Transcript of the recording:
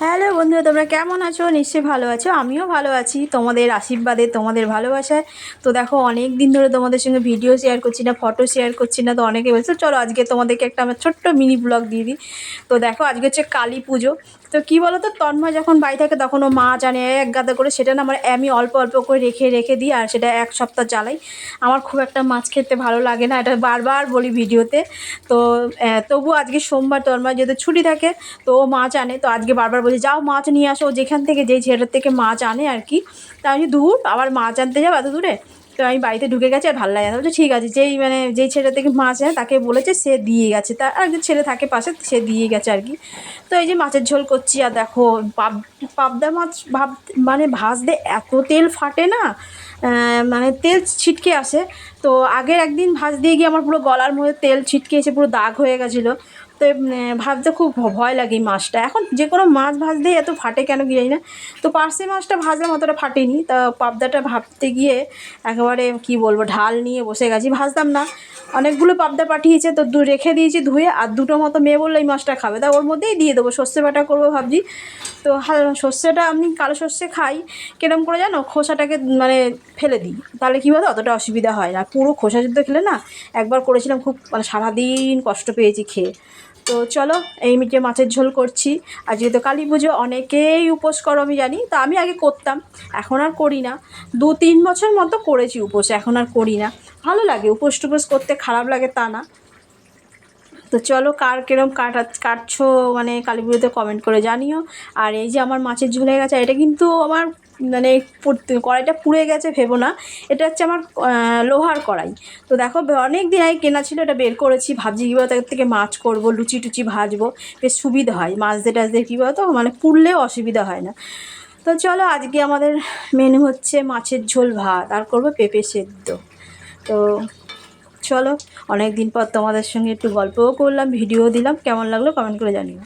Hello বন্ধুরা, তোমরা কেমন আছো? নিশ্চয়ই ভালো আছো। আমিও ভালো আছি তোমাদের আশীর্বাদে, তোমাদের ভালোবাসায়। তো দেখো, অনেক দিন ধরে তোমাদের সঙ্গে ভিডিও শেয়ার করছি না, ফটো শেয়ার করছি না। তো অনেকে বলছো চলো আজকে তোমাদেরকে একটা আমার ছোট্ট মিনি ব্লগ দিয়ে দিই। তো দেখো, আজকে হচ্ছে কালী পুজো। তো কী বলো তো, তন্ময় যখন বাড়ি থাকে তখন ও মাছ আনে এক গাদা করে। সেটা না আমি অল্প অল্প করে রেখে রেখে দিই, আর সেটা এক সপ্তাহ চালাই। আমার খুব একটা মাছ খেতে ভালো লাগে না, এটা বারবার বলি ভিডিওতে। তো তবু আজকে সোমবার, তন্ময় যেহেতু ছুটি থাকে, তো ও মাছ আনে। তো আজকে বারবার বলছি যাও মাছ নিয়ে আসো, যেখান থেকে যেই ছেলেটার থেকে মাছ আনে আর কি। তা আমি দূর আবার মাছ আনতে যাবো এত দূরে। তো আমি বাড়িতে ঢুকে গেছি, আর ভালো লাগে না। বলছে ঠিক আছে, যেই ছেলেটা থেকে মাছ আনে তাকে বলেছে, সে দিয়ে গেছে। তার একজন ছেলে থাকে পাশে, সে দিয়ে গেছে আর কি। তো এই যে মাছের ঝোল করছি। আর দেখো, পাবদা মাছ মানে ভাজতে এত তেল ফাটে না, মানে তেল ছিটকে আসে। তো আগের একদিন ভাজ দিয়ে গিয়ে আমার পুরো গলার মধ্যে তেল ছিটকে এসে পুরো দাগ হয়ে গেছিলো। তো ভাবতে খুব ভয় লাগে এই মাছটা। এখন যে কোনো মাছ ভাজতেই এত ফাটে কেন কি জানি না। তো পার্শে মাছটা ভাজলাম, অতটা ফাটেনি। তা পাবদাটা ভাবতে গিয়ে একেবারে কি বলবো, ঢাল নিয়ে বসে গেছি, ভাজতাম না। অনেকগুলো পাবদা পাঠিয়েছে, তো রেখে দিয়েছি ধুয়ে। আর দুটো মতো মেয়ে বললো এই মাছটা খাবে, তা ওর মধ্যেই দিয়ে দেবো, সর্ষে বাটা করবো ভাবছি। তো সর্ষেটা আমি কালো সর্ষে খাই। কিরম করে জানো, খোসাটাকে মানে ফেলে দিই, তাহলে কী বলতো অতটা অসুবিধা হয় না। পুরো খোসা যুদ্ধ খেলে না, একবার করেছিলাম, খুব মানে সারাদিন কষ্ট পেয়েছি খেয়ে। তো চলো, এই যে মাছের ঝোল করছি। আর যেহেতু কালী পুজো, অনেকেই উপোস করো আমি জানি। তো আমি আগে করতাম, এখন আর করি না। 2-3 বছর মতো করেছি উপোস, এখন আর করি না। ভালো লাগে উপোস টুপোস করতে, খারাপ লাগে তা না। তো চলো, কার কিরম কাটছো মানে কালী পুজোতে কমেন্ট করে জানিও। আর এই যে আমার মাছের ঝোল হয়ে গেছে, এটা কিন্তু আমার মানে কড়াইটা পুড়ে গেছে ভেবো না। এটা হচ্ছে আমার লোহার কড়াই। তো দেখো, অনেক দিন আগে কেনা ছিল, এটা বের করেছি। ভাবছি কী বলতো, এর থেকে মাছ করবো, লুচি টুচি ভাজবো, বেশ সুবিধা হয়। মাছ দিয়ে টাছ দিয়ে কী বলতো, মানে পুড়লেও অসুবিধা হয় না। তো চলো, আজকে আমাদের মেনু হচ্ছে মাছের ঝোল, ভাত, আর করবো পেঁপে সেদ্ধ। তো চলো, অনেক দিন পর তোমাদের সঙ্গে একটু গল্পও করলাম, ভিডিও দিলাম। কেমন লাগলো কমেন্ট করে জানিও।